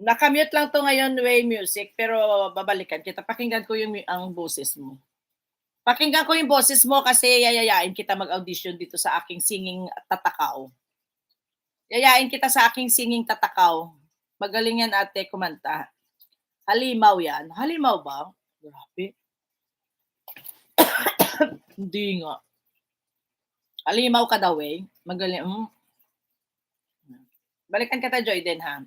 Nakamute lang 'to ngayon, Way Music, pero babalikan kita. Pakinggan ko yung ang boses mo. Pakinggan ko yung boses mo kasi yayayain kita mag-audition dito sa aking singing tatakaw. Yayain kita sa aking singing tatakaw. Magaling yan ate kumanta. Halimaw yan. Halimaw ba? Grabe. Hindi nga. Halimaw ka daw eh. Magaling. Balikan kita, Joy, din ha.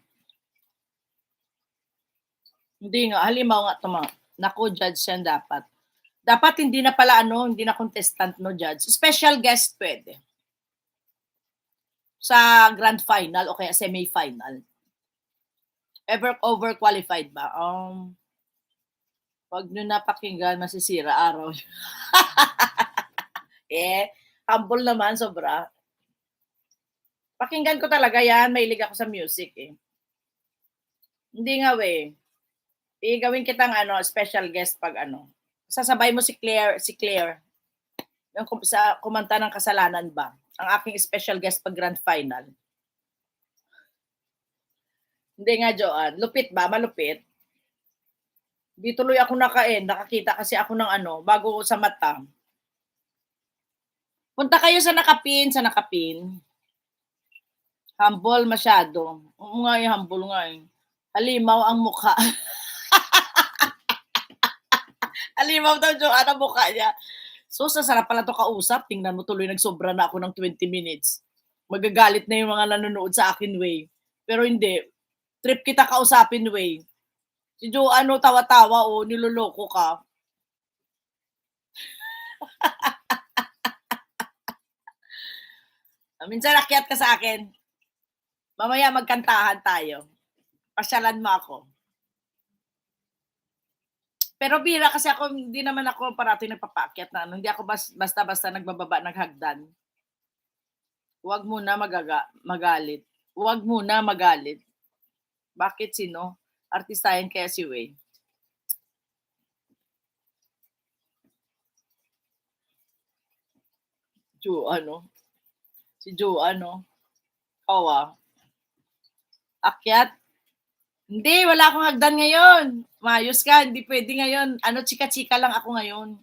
Hindi nga. Halimaw nga ito mga. Naku, judge yan dapat. Dapat hindi na pala hindi na contestant no judge. Special guest pwede. Sa grand final o kaya semi-final. Ever overqualified ba? Pag nyo napakinggan, masisira araw. Humble naman, sobra. Pakinggan ko talaga yan. Mahilig ako sa music eh. Hindi nga we. Gawin kitang special guest pag Sasabay mo si Claire. Yung sa kumanta ng Kasalanan Ba. Ang aking special guest pag grand final. Hindi nga, Joanne. Lupit ba? Malupit. Di tuloy ako nakakita kasi ako ng bago sa mata. Punta kayo sa nakapin. Humble masyado. Oo nga humble nga eh. Halimaw ang mukha. Halimaw daw, Joanne, ang mukha niya. So, sasarap pala to kausap. Tingnan mo tuloy, nagsobra na ako ng 20 minutes. Magagalit na yung mga nanonood sa akin, Way. Pero hindi. Trip kita kausapin, Way. Si Joanne, tawa-tawa, niloloko ka. Minsan akyat ka sa akin. Mamaya magkantahan tayo. Pasyalan mo ako. Pero bira kasi ako, hindi naman ako parating nagpapaakyat na hindi ako basta-basta nagbababa ng hagdan. Huwag muna magalit. Huwag muna magalit. Bakit sino? Artistahin kaya si Way. Si Joanne, kawa. Akyat? Hindi, wala akong hagdan ngayon. Mayos ka, hindi pwede ngayon. Chika-chika lang ako ngayon.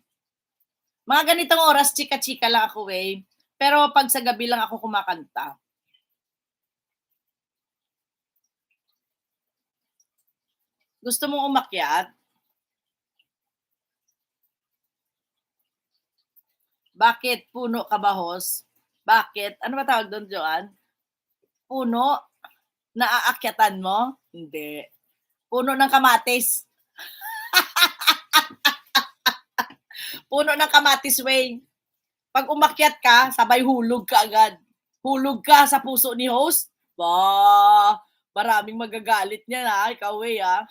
Mga ganitong oras, chika-chika lang ako, Way. Pero pag sa gabi lang ako kumakanta. Gusto mong umakyat? Bakit? Puno ka ba, host? Bakit? Ano ba tawag doon, Joanne? Puno? Naaakyatan mo? Hindi. Puno ng kamatis. Puno ng kamatis, Way. Pag umakyat ka, sabay hulog ka agad. Hulog ka sa puso ni host. Maraming magagalit niya na. Ikaw, Way, ha?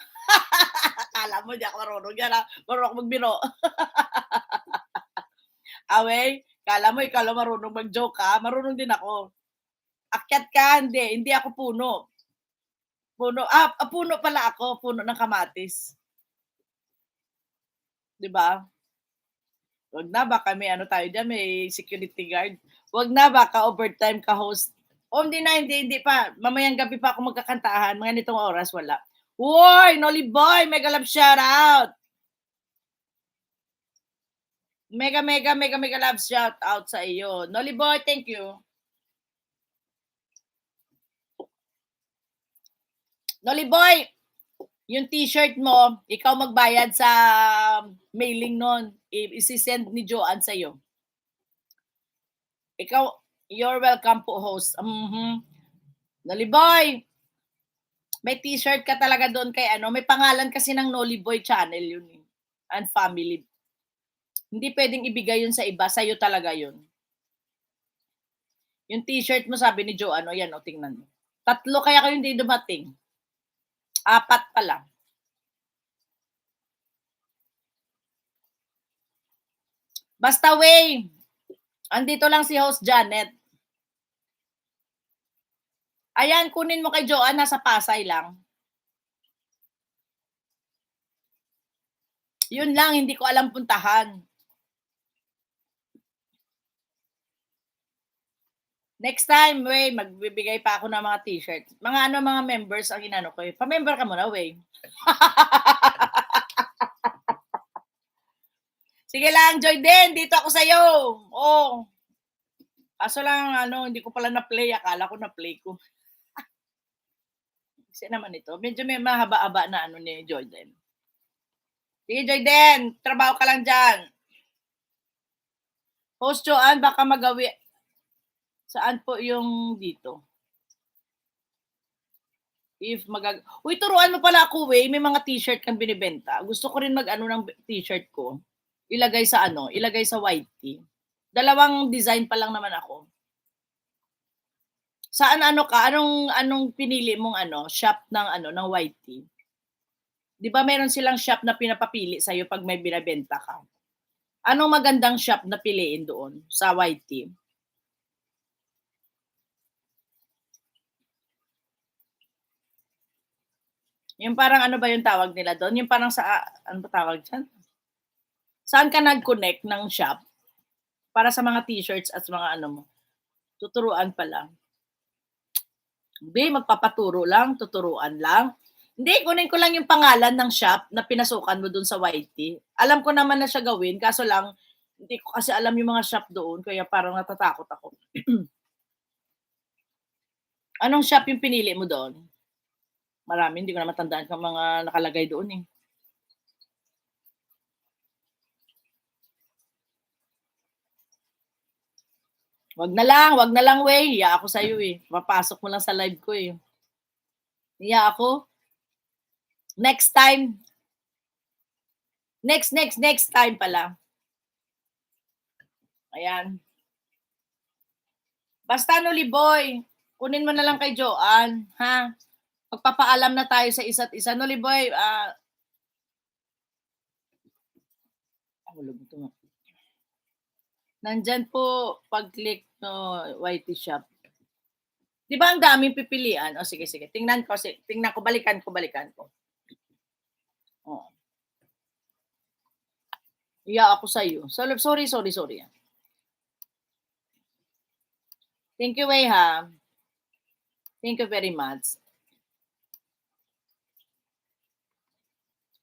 Akala mo, di ako marunong yan, ha? Marunong ako magbiro. Away, kala mo, ikaw lang marunong mag-joke, ha? Marunong din ako. Akyat ka, hindi ako puno. Puno pala ako, puno ng kamatis. Diba? Wag na, baka may tayo dyan, may security guard. Wag na, baka overtime ka host. Hindi pa. Mamayang gabi pa ako magkakantahan. Mga nitong oras, wala. Woy, Nolly Boy, mega love shout out. Mega love shout out sa iyo. Nolly Boy, thank you. Nolly Boy, yung t-shirt mo, ikaw magbayad sa mailing nun. Isi-send ni Joanne sa'yo. Ikaw, you're welcome po, host. Nolly Boy, may t-shirt ka talaga doon kay may pangalan kasi ng Nolly Boy channel yun. And family. Hindi pwedeng ibigay yun sa iba, sa'yo talaga yun. Yung t-shirt mo, sabi ni Joanne, yan, tingnan mo. 3 kaya kayo hindi dumating. 4 pa lang. Basta, Way, andito lang si host Janet. Ayan, kunin mo kay Joanne, nasa Pasay lang. Yun lang, hindi ko alam puntahan. Next time, Way, magbibigay pa ako ng mga t-shirt. Mga members ang inano ko. Pa-member ka muna, Way. Sige lang, Joy din. Dito ako sa'yo. Oh. Kaso lang, hindi ko pala na-play. Akala ko na-play ko. Kasi naman ito. Medyo may mahaba-haba na ni Joy din. Sige, Joy din. Trabaho ka lang dyan. Host Joanne, baka magawi. Saan po yung dito? Uy, turuan mo pala ako, Way. May mga t-shirt kang binibenta. Gusto ko rin ng t-shirt ko. Ilagay sa YT. Dalawang design pa lang naman ako. Saan ka? Anong pinili mong shop ng YT? 'Di ba meron silang shop na pinapapili sa iyo pag may binebenta ka? Anong magandang shop na piliin doon sa YT? Yung parang ba yung tawag nila doon? Yung parang sa ano ba tawag diyan? Saan ka nag-connect ng shop para sa mga t-shirts at mga mo? Tuturuan pala. Hindi, magpapaturo lang, tuturuan lang. Hindi, kunin ko lang yung pangalan ng shop na pinasukan mo doon sa YT. Alam ko naman na siya gawin, kaso lang, hindi ko kasi alam yung mga shop doon, kaya parang natatakot ako. Anong shop yung pinili mo doon? Marami, hindi ko na matandaan kung mga nakalagay doon eh. Wag na lang, Way. Hiya ako sa'yo eh. Mapasok mo lang sa live ko eh. Hiya ako. Next time. Next time pala. Ayan. Basta Liboy, kunin mo na lang kay Joanne, ha? Magpapaalam na tayo sa isa't isa. Liboy, nandyan po pag-click YT shop. Di ba ang daming pipilian? O sige. Tingnan ko, balikan ko. Oh. Iya ako sa iyo. Sorry. Thank you, Way, ha. Thank you very much.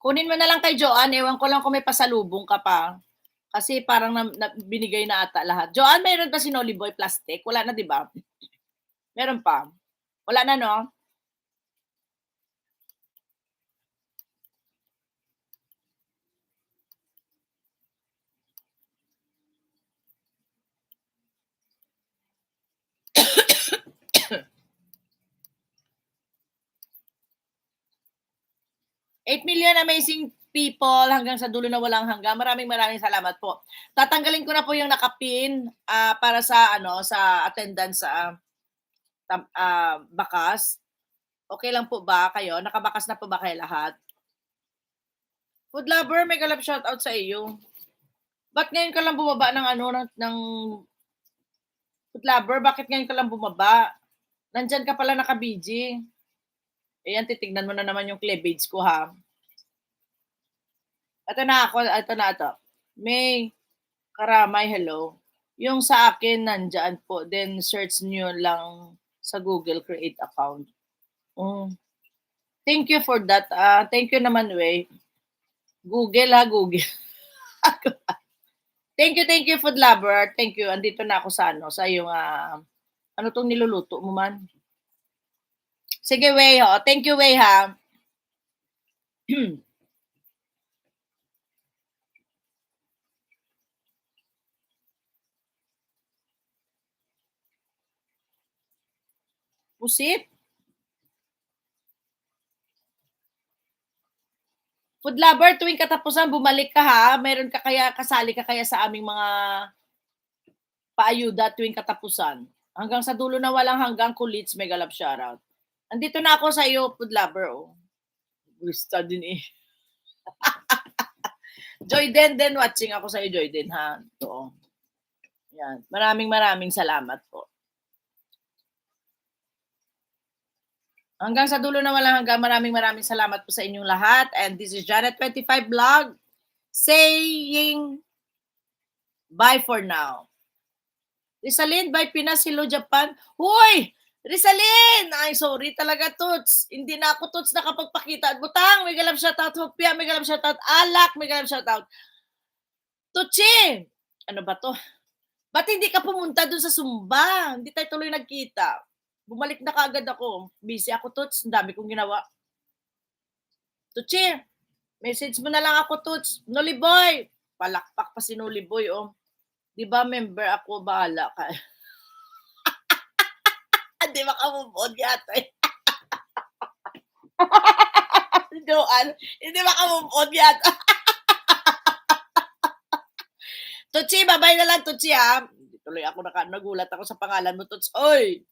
Kunin mo na lang kay Joanne. Ewan ko lang kung may pasalubong ka pa. Kasi parang binigay na ata lahat. Joanne, mayroon pa si Noliboy plastic? Wala na, di ba? Meron pa. Wala na, no? $8 million amazing people hanggang sa dulo na walang hanggan. Maraming salamat po. Tatanggalin ko na po yung nakapin para sa sa attendance sa bakas. Okay lang po ba kayo? Nakabakas na po ba kayo lahat? Food lover, may galap shoutout sa iyo. Ba't ngayon ka lang bumaba ng food lover? Bakit ngayon ka lang bumaba? Nandyan ka pala naka-BG. Ayan, titignan mo na naman yung cleavage ko, ha? Ito na. May Karamay, hello. Yung sa akin, nandyan po. Then, search nyo lang sa Google, create account. Thank you for that. Thank you naman, Way. Google, ha? Google. Thank you, food lover. Thank you. Andito na ako sa yung, ano tong niluluto mo man? Sige, Way, ho. Thank you, Way, ha. Pusit. Food lover, tuwing katapusan, bumalik ka, ha. Kasali ka kaya sa aming mga paayuda tuwing katapusan. Hanggang sa dulo na walang hanggang kulits, mega love shoutout. Andito na ako sa iyo, food lover, oh. Gusto din eh. Joy Den, watching ako sa iyo, Joy Den, ha. Ito. Yan. Maraming salamat po. Hanggang sa dulo na walang hanggang, maraming salamat po sa inyong lahat. And this is Janet25 Vlog saying bye for now. Rizalin by Pinas, hello Japan. Hoy! Rizalin! Ay, sorry talaga, Toots. Hindi na ako, Toots, nakapagpakita. Butang, may galam shoutout. Hopia, may galam shoutout. Alak, may galam shoutout. Tutsi! Ano ba to? Ba't hindi ka pumunta dun sa Sumba? Hindi tayo tuloy nagkita. Bumalik na kaagad ako. Busy ako, Toots. Ang dami kong ginawa. Tutsi, message mo na lang ako, Toots. Noliboy! Palakpak pa si Noliboy, oh. Di ba member ako? Bahala ka. Hindi makamove on yata eh. Joanne, hindi makamove on yata. Tutsi, babay na lang, Tutsi, ha? Tuloy ako nagulat ako sa pangalan mo, Tuts. Oy!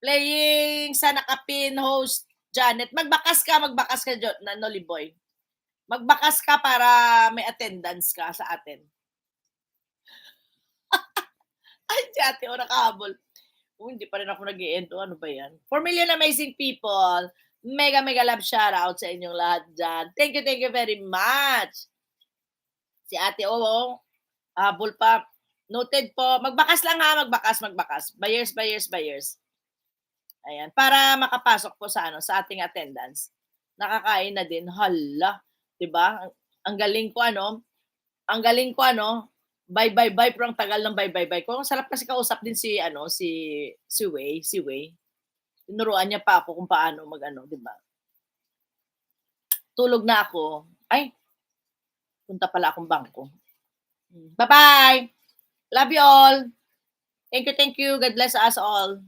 Playing sa nakapin host, Janet. Magbakas ka, Noliboy. Magbakas ka para may attendance ka sa atin. Ay, si ate, o nakahabol. Hindi pa rin ako nag-i-end. Ano ba yan? 4 million amazing people. Mega love shoutout sa inyong lahat dyan. Thank you very much. Si ate, habol pa. Noted po. Magbakas lang ha, magbakas. Buyers. Ayan, para makapasok po sa sa ating attendance. Nakakain na din. Hala, 'di ba? Ang galing ko bye pero ang tagal ng bye. Kung sarap kasi kausap din si Wei. Tinuruan niya pa ako kung paano 'di ba? Tulog na ako. Ay, punta pala akong bangko. Bye-bye. Love you all. Thank you. God bless us all.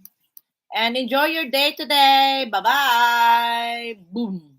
And enjoy your day today. Bye-bye. Boom.